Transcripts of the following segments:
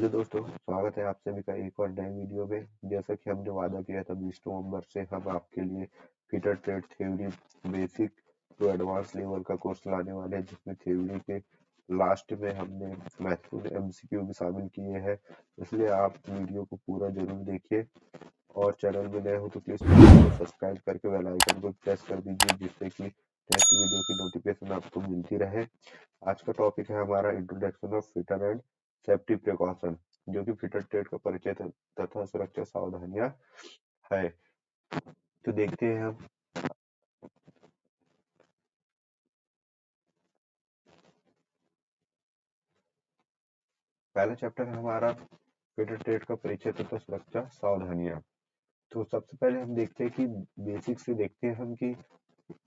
Hello दोस्तों, स्वागत है आप सभी का एक और नए वीडियो में। जैसा कि हमने वादा किया था 20 नवंबर से हम आपके लिए fitter trade theory basic to advance level का कोर्स लाने वाले हैं, जिसमें थ्योरी के लास्ट में हमने महत्वपूर्ण एमसीक्यू भी शामिल किए हैं। इसलिए आप वीडियो को पूरा जरूर देखिए और चैनल में नए हो तो प्लीज चैनल को सब्सक्राइब करके बेल आइकन को प्रेस कर दीजिए, जिससे कि नेक्स्ट वीडियो की नोटिफिकेशन आपको मिलती रहे। आज का टॉपिक है हमारा introduction of fitter and safety precaution, जो कि फिटर ट्रेड का परिचय तथा सुरक्षा सावधानियां है। तो देखते हैं हम। पहला चैप्टर है हमारा फिटर ट्रेड का परिचय तथा सुरक्षा सावधानियां। तो सबसे पहले हम देखते हैं कि बेसिक से देखते हैं हम कि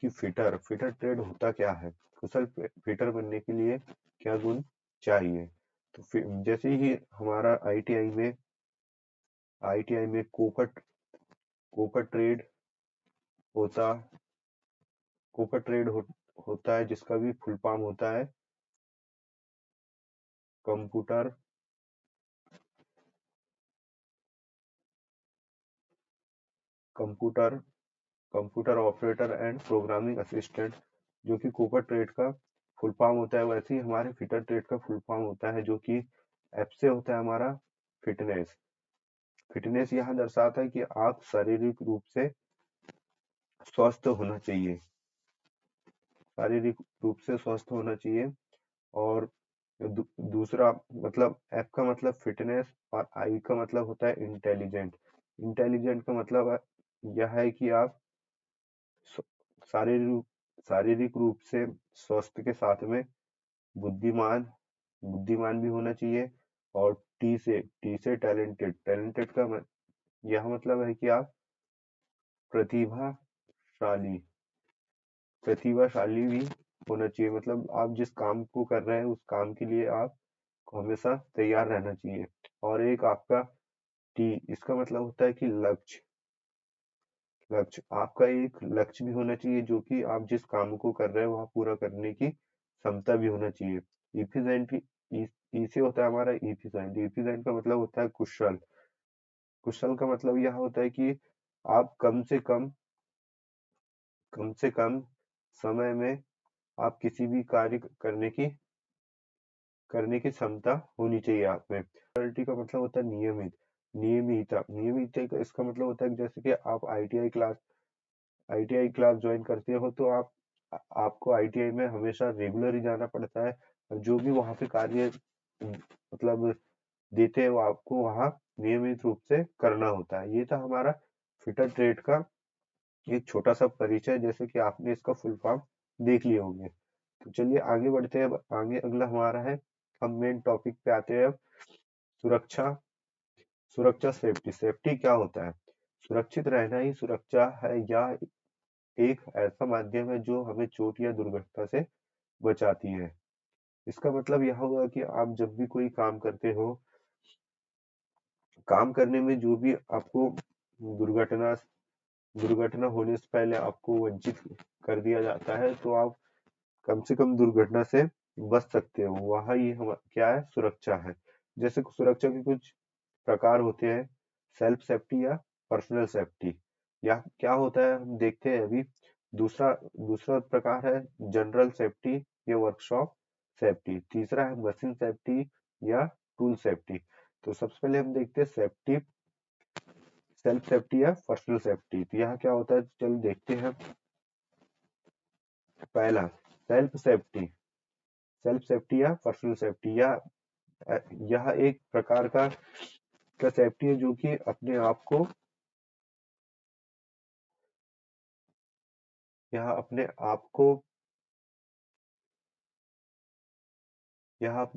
फिटर ट्रेड होता क्या है, कुशल फिटर बनने के लिए क्या गुण चाहिए। तो जैसे ही हमारा आईटीआई में कोकर ट्रेड होता कोकर ट्रेड होता है, जिसका भी फुल फॉर्म होता है computer computer computer operator and programming assistant, जो कि कोकर ट्रेड का फुल फॉर्म होता है। वैसे ही हमारे फिटर ट्रेड का फुल फॉर्म होता है, जो कि एफ से होता है हमारा फिटनेस। फिटनेस यहाँ दर्शाता है कि आप शारीरिक रूप से स्वस्थ होना चाहिए, शारीरिक रूप से स्वस्थ होना चाहिए। और दूसरा मतलब एफ का मतलब फिटनेस और आई का मतलब होता है इंटेलिजेंट। इंटेलिजेंट का मतलब यह है कि आप शारीरिक रूप से स्वस्थ के साथ में बुद्धिमान बुद्धिमान भी होना चाहिए। और टी से टैलेंटेड। टैलेंटेड का यह मतलब है कि आप प्रतिभाशाली प्रतिभाशाली भी होना चाहिए। मतलब आप जिस काम को कर रहे हैं उस काम के लिए आपको हमेशा तैयार रहना चाहिए। और एक आपका टी, इसका मतलब होता है कि लक्ष्य लक्ष्य आपका एक लक्ष्य भी होना चाहिए, जो कि आप जिस काम को कर रहे हैं वह पूरा करने की क्षमता भी होना चाहिए। इफिशिएंट ई से होता है हमारा इफिशिएंट। इफिशिएंट का मतलब होता है कुशल। कुशल का मतलब यह होता है कि आप कम से कम समय में आप किसी भी कार्य करने की क्षमता होनी चाहिए आप में। क्वालिटी का मतलब होता है नियमितता का इसका मतलब होता है कि जैसे कि आप आईटीआई क्लास ज्वाइन करते हो तो आपको आईटीआई में हमेशा रेगुलर ही जाना पड़ता है। और जो भी वहाँ पे कार्य मतलब देते हैं वो आपको वहाँ नियमित रूप से करना होता है। ये था हमारा फिटर ट्रेड का एक छोटा सा परिचय, जैसे कि आपने इसका फुल फॉर्म देख लिए होंगे। तो चलिए आगे बढ़ते हैं। अब आगे अगला हमारा है, हम मेन टॉपिक पे आते हैं अब। सुरक्षा सुरक्षा सेफ्टी। सेफ्टी क्या होता है? सुरक्षित रहना ही सुरक्षा है, या एक ऐसा माध्यम है जो हमें चोट या दुर्घटना से बचाती है। इसका मतलब यह होगा कि आप जब भी कोई काम करते हो, काम करने में जो भी आपको दुर्घटना दुर्घटना होने से पहले आपको वंचित कर दिया जाता है, तो आप कम से कम दुर्घटना से बच सकते हो। वहाँ ये क्या है? सुरक्षा है। जैसे सुरक्षा के कुछ प्रकार होते हैं, सेल्फ सेफ्टी या पर्सनल सेफ्टी। या क्या होता है हम देखते हैं अभी। दूसरा दूसरा प्रकार है जनरल सेफ्टी या वर्कशॉप सेफ्टी। तीसरा है मशीन सेफ्टी या टूल सेफ्टी। तो सबसे पहले हम देखते हैं सेल्फ सेफ्टी या पर्सनल सेफ्टी। तो यहाँ क्या होता है, चलो देखते हैं। पहला सेल्फ सेफ्टी या पर्सनल सेफ्टी, या यह एक प्रकार का सेफ्टी है जो कि यह अपने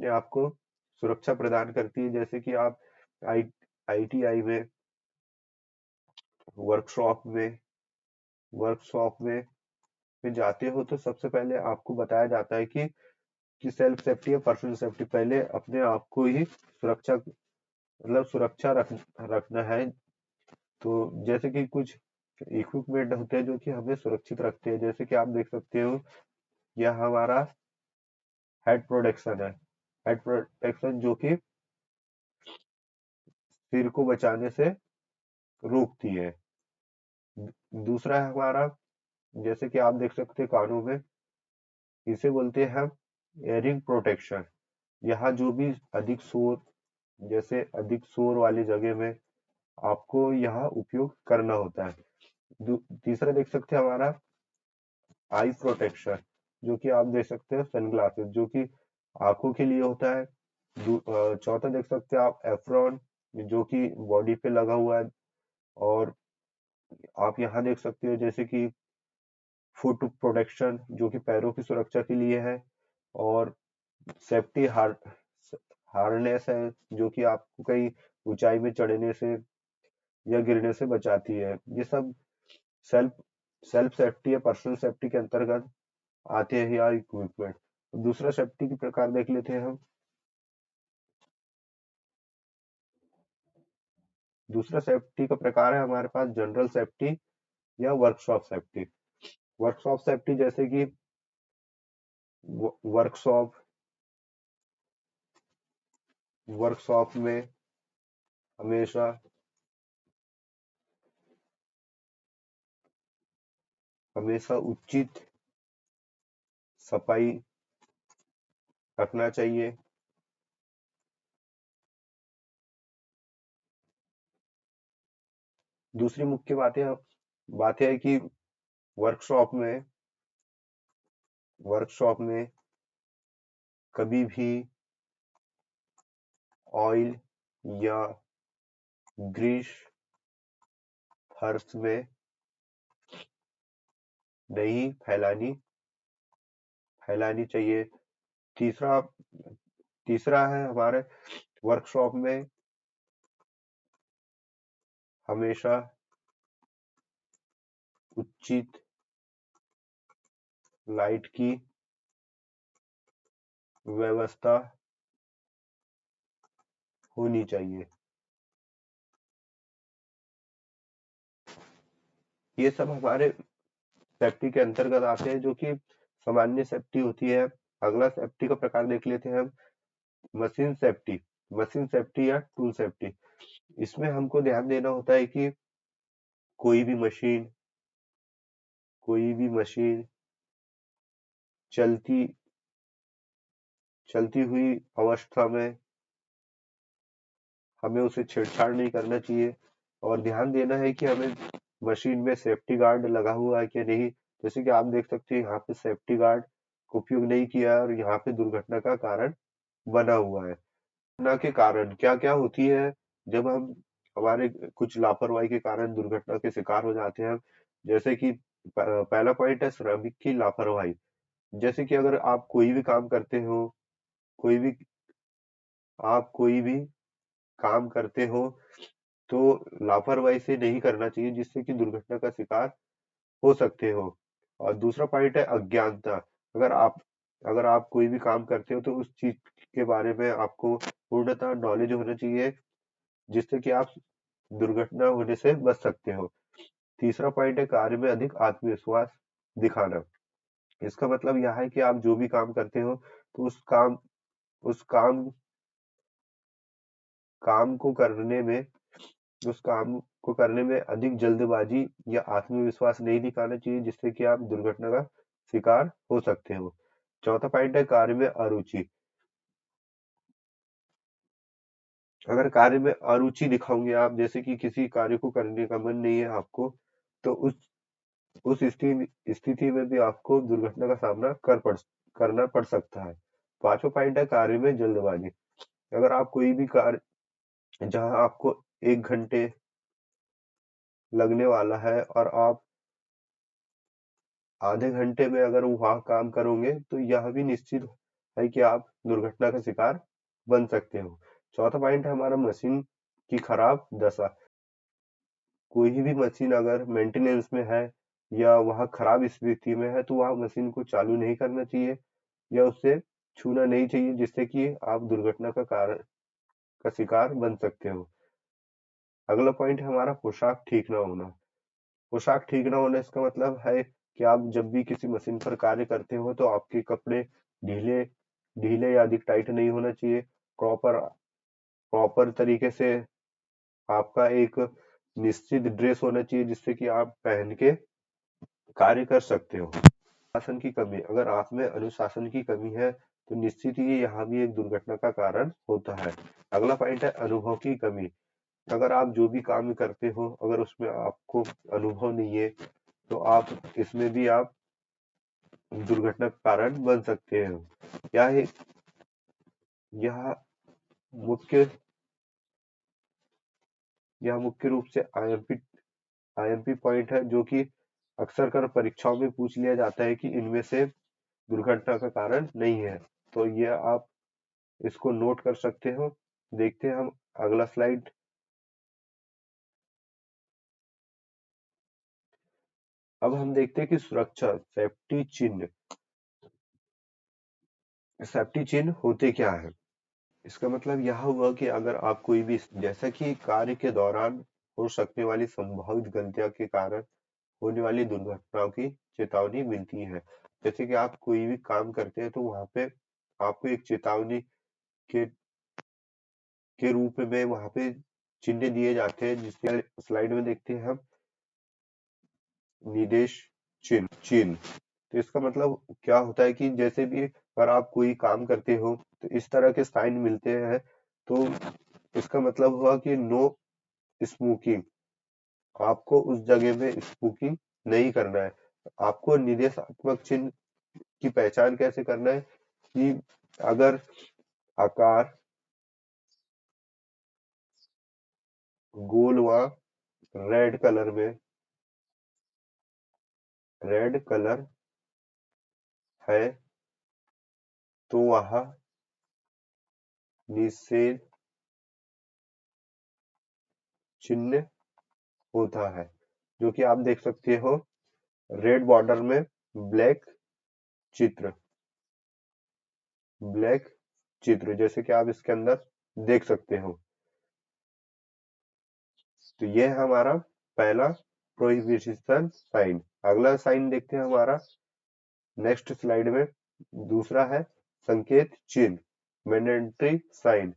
आप को सुरक्षा प्रदान करती है। जैसे कि आप आई आईटीआई में वर्कशॉप में वर्कशॉप में जाते हो, तो सबसे पहले आपको बताया जाता है कि सेल्फ सेफ्टी या पर्सनल सेफ्टी। पहले अपने आप को ही सुरक्षा रखना है। तो जैसे कि कुछ इक्विपमेंट होते हैं जो कि हमें सुरक्षित रखते हैं। जैसे कि आप देख सकते हो, यह हमारा हेड प्रोटेक्शन है। हेड प्रोटेक्शन जो कि सिर को बचाने से रोकती है। दूसरा है हमारा, जैसे कि आप देख सकते हैं कानों में, इसे बोलते हैं हम एयरिंग प्रोटेक्शन। यहाँ जो भी अधिक शोर, जैसे अधिक शोर वाली जगह में आपको यहाँ उपयोग करना होता है। तीसरा देख सकते हैं हमारा आई प्रोटेक्शन, जो कि आप देख सकते हैं सनग्लासेस, जो कि आंखों के लिए होता है। चौथा देख सकते हैं आप एप्रॉन, जो कि बॉडी पे लगा हुआ है। और आप यहाँ देख सकते हो जैसे कि फुट प्रोटेक्शन, जो कि पैरों की सुरक्षा के लिए है। और सेफ्टी हार्नेस है, जो कि आपको कहीं ऊंचाई में चढ़ने से या गिरने से बचाती है। ये सब सेल्फ सेल्फ सेफ्टी या पर्सनल सेफ्टी के अंतर्गत आते हैं यार इक्विपमेंट। दूसरा सेफ्टी के प्रकार देख लेते हैं हम। दूसरा सेफ्टी का प्रकार है हमारे पास जनरल सेफ्टी या वर्कशॉप सेफ्टी। वर्कशॉप सेफ्टी जैसे कि वर्कशॉप वर्कशॉप में हमेशा हमेशा उचित सफाई रखना चाहिए। दूसरी मुख्य बातें है कि वर्कशॉप में वर्कशॉप में कभी भी ऑयल या ग्रीस फर्श में नहीं फैलानी चाहिए। तीसरा तीसरा है हमारे वर्कशॉप में हमेशा उचित लाइट की व्यवस्था होनी चाहिए। ये सब हमारे सेफ्टी के अंतर्गत आते हैं, जो कि सामान्य सेफ्टी होती है। अगला सेफ्टी का प्रकार देख लेते हैं हम, मशीन सेफ्टी। मशीन सेफ्टी या टूल सेफ्टी, इसमें हमको ध्यान देना होता है कि कोई भी मशीन कोई भी मशीन चलती चलती हुई अवस्था में हमें उसे छेड़छाड़ नहीं करना चाहिए। और ध्यान देना है कि हमें मशीन में सेफ्टी गार्ड लगा हुआ है कि नहीं। जैसे कि आप देख सकते हैं यहाँ पे सेफ्टी गार्ड का उपयोग नहीं किया है और यहाँ पे दुर्घटना का कारण बना हुआ है। दुर्घटना के कारण क्या क्या होती है, जब हम हमारे कुछ लापरवाही के कारण दुर्घटना के शिकार हो जाते हैं। जैसे कि पहला पॉइंट है श्रमिक की लापरवाही। जैसे कि अगर आप कोई भी काम करते हो, कोई भी आप कोई भी काम करते हो, तो लापरवाही से नहीं करना चाहिए, जिससे कि दुर्घटना का शिकार हो सकते हो। और दूसरा पॉइंट है अज्ञानता। अगर आप अगर आप कोई भी काम करते हो तो उस चीज के बारे में आपको पूर्णतः नॉलेज होना चाहिए, जिससे कि आप दुर्घटना होने से बच सकते हो। तीसरा पॉइंट है कार्य में अधिक आत्मविश्वास दिखाना। इसका मतलब यह है कि आप जो भी काम करते हो तो उस काम को करने में उस काम को करने में अधिक जल्दबाजी या आत्मविश्वास नहीं दिखाना चाहिए, जिससे कि आप दुर्घटना का शिकार हो सकते हो। चौथा पॉइंट है कार्य में अरुचि। अगर कार्य में अरुचि दिखाओगे आप, जैसे कि किसी कार्य को करने का मन नहीं है आपको, तो उस स्थिति में भी आपको दुर्घटना का सामना करना पड़ सकता है। पांचवा पॉइंट है कार्य में जल्दबाजी। अगर आप कोई भी कार्य जहां आपको 1 घंटे लगने वाला है और आप आधे घंटे में अगर वहाँ काम करोगे, तो यह भी निश्चित है कि आप दुर्घटना का शिकार बन सकते हो। चौथा पॉइंट है हमारा मशीन की खराब दशा। कोई भी मशीन अगर मेंटेनेंस में है या वह खराब स्थिति में है, तो वह मशीन को चालू नहीं करना चाहिए या उससे छूना नहीं चाहिए, जिससे कि आप दुर्घटना का शिकार बन सकते हो। अगला पॉइंट है हमारा पोशाक ठीक ना होना। पोशाक ठीक ना होना, इसका मतलब है कि आप जब भी किसी मशीन पर कार्य करते हो तो आपके कपड़े ढीले ढीले या अधिक टाइट नहीं होना चाहिए। प्रॉपर प्रॉपर तरीके से आपका एक निश्चित ड्रेस होना चाहिए जिससे कि आप पहन के कार्य कर सकते हो। अनुशासन की कमी, अगर आप में अनुशासन की कमी है तो निश्चित ही यहाँ भी एक दुर्घटना का कारण होता है। अगला पॉइंट है अनुभव की कमी। अगर आप जो भी काम करते हो अगर उसमें आपको अनुभव नहीं है तो आप इसमें भी आप दुर्घटना का कारण बन सकते हैं। यह यह मुख्य यह मुख्य रूप से आईएमपी पॉइंट है जो कि अक्सर कर परीक्षाओं में पूछ लिया जाता है कि इनमें से दुर्घटना का कारण नहीं है। तो ये आप इसको नोट कर सकते हो। देखते हैं हम अगला स्लाइड। अब हम देखते हैं कि सुरक्षा सेफ्टी चिन्ह होते क्या है। इसका मतलब यह हुआ कि अगर आप कोई भी जैसा कि कार्य के दौरान हो सकने वाली संभावित गलतियों के कारण होने वाली दुर्घटनाओं की चेतावनी मिलती है। जैसे कि आप कोई भी काम करते हैं तो वहां पे आपको एक चेतावनी के रूप में वहां पे चिन्ह दिए जाते हैं जिसके स्लाइड में देखते हैं हम निर्देश चिन्ह। तो इसका मतलब क्या होता है कि जैसे भी अगर आप कोई काम करते हो तो इस तरह के साइन मिलते हैं तो इसका मतलब हुआ कि नो स्मोकिंग। आपको उस जगह में स्मोकिंग नहीं करना है। आपको निर्देशात्मक चिन्ह की पहचान कैसे करना है कि अगर आकार गोल व रेड कलर में रेड कलर है तो वह निषेध चिन्ह होता है जो कि आप देख सकते हो रेड बॉर्डर में ब्लैक चित्र ब्लैक चित्र जैसे कि आप इसके अंदर देख सकते हो। तो ये है हमारा पहला प्रोहिबिशन साइन। अगला साइन देखते हैं हमारा नेक्स्ट स्लाइड में। दूसरा है संकेत चिन्ह मैंडेटरी साइन।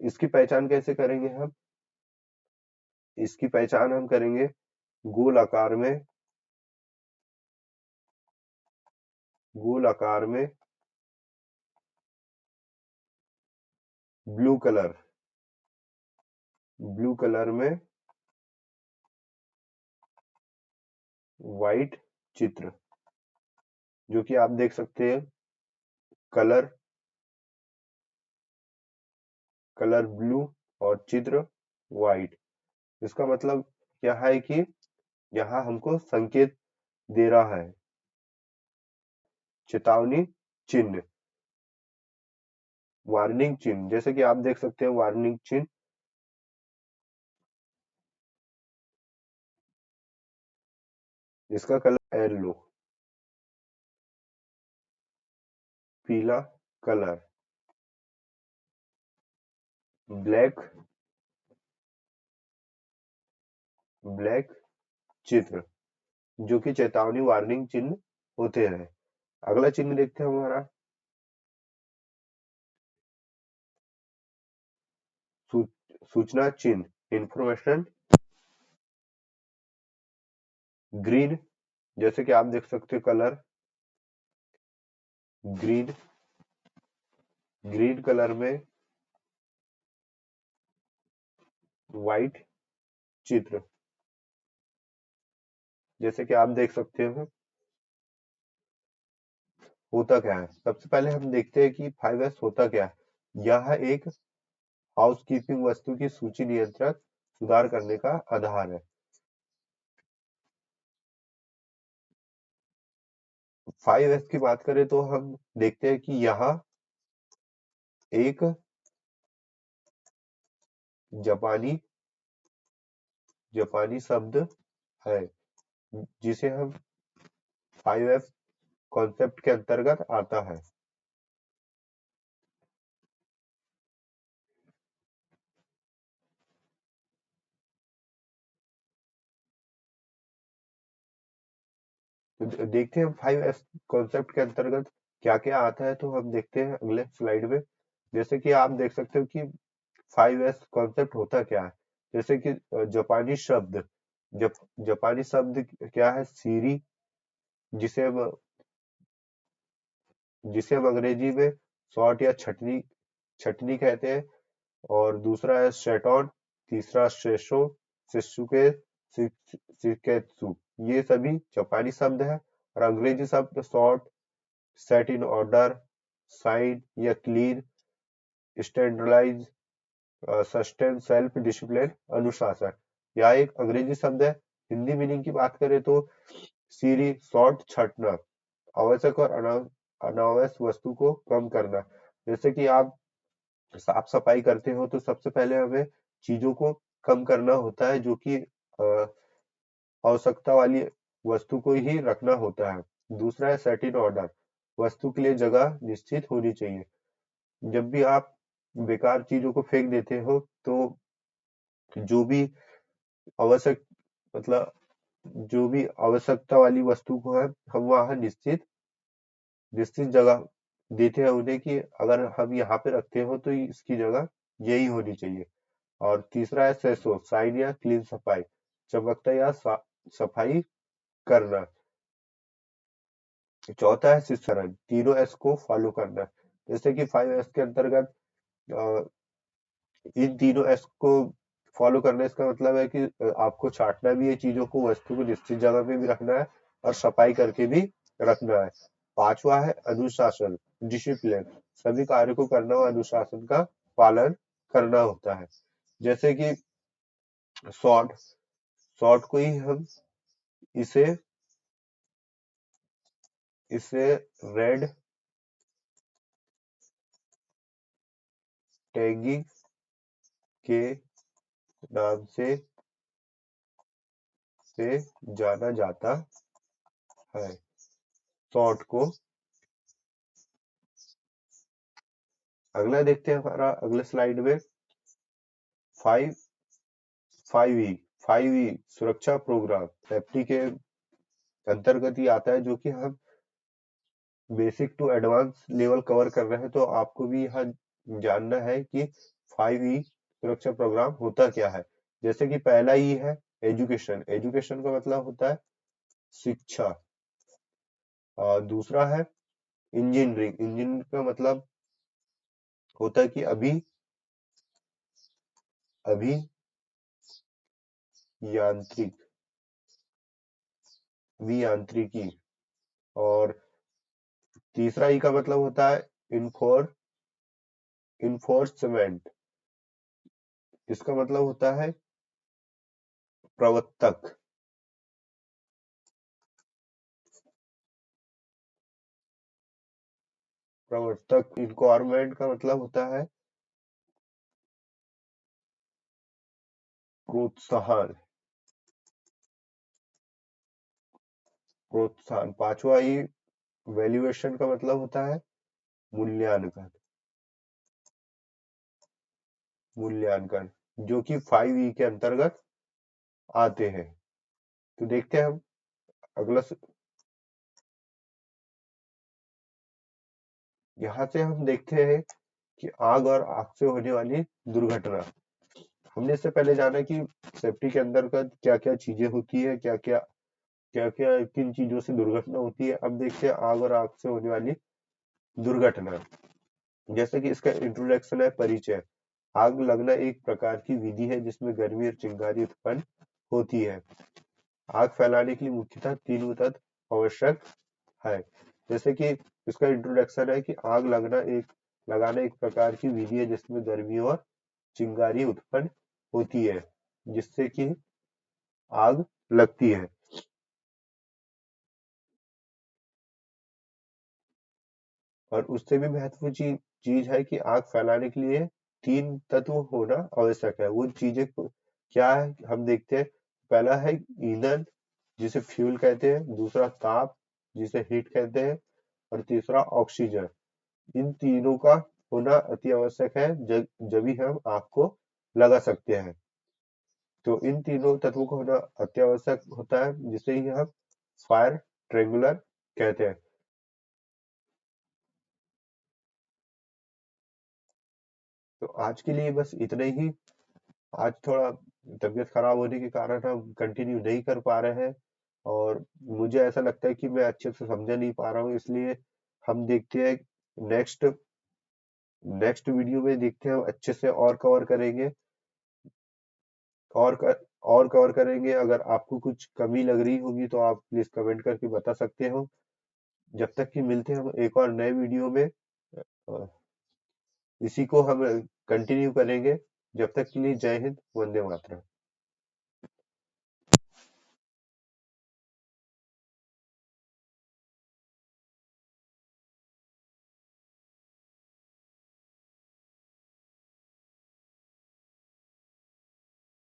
इसकी पहचान कैसे करेंगे हम। इसकी पहचान हम करेंगे गोल आकार में ब्लू कलर में व्हाइट चित्र जो कि आप देख सकते हैं कलर ब्लू और चित्र व्हाइट। इसका मतलब क्या है कि यहाँ हमको संकेत दे रहा है चेतावनी चिन्ह वार्निंग चिन्ह जैसे कि आप देख सकते हैं वार्निंग चिन्ह। इसका कलर येलो पीला कलर ब्लैक चित्र जो कि चेतावनी वार्निंग चिन्ह होते हैं। अगला चिन्ह देखते हैं हमारा सूचना चिन्ह इंफॉर्मेशन ग्रीन जैसे कि आप देख सकते हो कलर ग्रीन कलर में व्हाइट चित्र जैसे कि आप देख सकते हो होता क्या है। सबसे पहले हम देखते हैं कि 5S होता क्या है। यह एक हाउसकीपिंग वस्तु की सूची नियंत्रक सुधार करने का आधार है। 5S की बात करें तो हम देखते हैं कि यह एक जापानी शब्द है जिसे हम 5S कॉन्सेप्ट के अंतर्गत आता है। तो देखते हैं 5S कॉन्सेप्ट के अंतर्गत क्या क्या आता है। तो हम देखते हैं अगले स्लाइड में। जैसे कि आप देख सकते हो कि 5S कॉन्सेप्ट होता क्या है। जैसे कि जापानी शब्द, जापानी शब्द क्या है, सीरी, जिसे हम अंग्रेजी में शॉर्ट या छटनी छटनी कहते हैं। और दूसरा है शेटॉन, तीसरा शेशो, शिशुके, शिकेत्सु। ये सभी जापानी शब्द है। और अंग्रेजी शब्द sort, set in order, shine या clean, standardise, sustain, self discipline, अनुशासन। यह एक अंग्रेजी शब्द है। हिंदी मीनिंग की बात करें तो सीरी, शॉर्ट, छटना, आवश्यक और अनावश्यक वस्तु को कम करना। जैसे कि आप साफ सफाई करते हो तो सबसे पहले हमें चीजों को कम करना होता है, जो कि आवश्यकता वाली वस्तु को ही रखना होता है। दूसरा है सेट इन ऑर्डर, वस्तु के लिए जगह निश्चित होनी चाहिए। जब भी आप बेकार चीजों को फेंक देते हो तो जो भी आवश्यक मतलब जो भी आवश्यकता वाली वस्तु को है, हम वहां निश्चित निश्चित जगह देते हैं उन्हें, कि अगर हम यहाँ पे रखते हो तो इसकी जगह यही होनी चाहिए। और तीसरा है सेसो, साइन या क्लीन, सफाई, चमकता या सफाई करना। चौथा है शिष्टाचारण, तीनों एस को फॉलो करना। जैसे कि 5S के अंतर्गत अ, इन तीनों एस को फॉलो करना, इसका मतलब है कि आपको छांटना भी है चीजों को, वस्तु को निश्चित जगह पे भी रखना है और सफाई करके भी रखना है। पांचवा है अनुशासन, डिसिप्लिन, सभी कार्य को करना और अनुशासन का पालन करना होता है। जैसे कि शॉर्ट, शॉर्ट को ही हम इसे इसे रेड टैगिंग के नाम से जाना जाता है। शॉर्ट को अगला देखते हैं, हमारा अगले स्लाइड में 5 5E 5E सुरक्षा प्रोग्राम सेफ्टी के अंतर्गत ही आता है, जो कि हम basic to advance level cover कर रहे हैं। तो आपको भी यहाँ जानना है कि 5E सुरक्षा प्रोग्राम होता क्या है। जैसे कि पहला ई है एजुकेशन, एजुकेशन का मतलब होता है शिक्षा। और दूसरा है इंजीनियरिंग, इंजीनियरिंग का मतलब होता है कि अभी यांत्रिक यांत्रिकी। और तीसरा ई का मतलब होता है इन्फोर्समेंट, इसका मतलब होता है प्रवर्तक। प्रवर्तक इनकॉर्मेंट का मतलब होता है प्रोत्साहन। प्रोत्साहन। पांचवा ई वैल्यूएशन का मतलब होता है मूल्यांकन। मूल्यांकन जो कि 5E के अंतर्गत आते हैं। तो देखते हैं हम अगला यहाँ से हम देखते हैं कि आग और आग से होने वाली दुर्घटना। हमने इससे पहले जाना कि सेफ्टी के अंतर्गत क्या क्या चीजें होती है, क्या क्या किन चीजों से दुर्घटना होती है। अब देखते हैं आग और आग से होने वाली दुर्घटना। जैसे कि इसका इंट्रोडक्शन है, परिचय। आग लगना एक प्रकार की विधि है जिसमें गर्मी और चिंगारी उत्पन्न होती है। आग फैलाने के लिए मुख्यतः तीन तत्व आवश्यक है। जैसे कि इसका इंट्रोडक्शन है कि आग लगाना एक प्रकार की विधि है जिसमें गर्मी और चिंगारी उत्पन्न होती है, जिससे कि आग लगती है। और उससे भी महत्वपूर्ण चीज है कि आग फैलाने के लिए तीन तत्व होना आवश्यक है। वो चीजें क्या है हम देखते हैं। पहला है ईंधन, जिसे फ्यूल कहते हैं। दूसरा ताप, जिसे हीट कहते हैं। और तीसरा ऑक्सीजन। इन तीनों का होना अति आवश्यक है, जब ही हम आग को लगा सकते हैं। तो इन तीनों तत्वों का होना अति आवश्यक होता है, जिसे ही हम फायर ट्रेंगुलर कहते हैं। तो आज के लिए बस इतना ही। आज थोड़ा तबीयत खराब होने के कारण हम कंटिन्यू नहीं कर पा रहे हैं, और मुझे ऐसा लगता है कि मैं अच्छे से समझा नहीं पा रहा हूँ, इसलिए हम देखते हैं नेक्स्ट नेक्स्ट वीडियो में, देखते हैं हम अच्छे से और कवर करेंगे, और कर, और कवर करेंगे। अगर आपको कुछ कमी लग रही होगी तो आप प्लीज कमेंट करके बता सकते हो। जब तक कि मिलते हैं हम एक और नए वीडियो में, अ, इसी को हम कंटिन्यू करेंगे। जब तक के लिए जय हिंद, वंदे मातरम।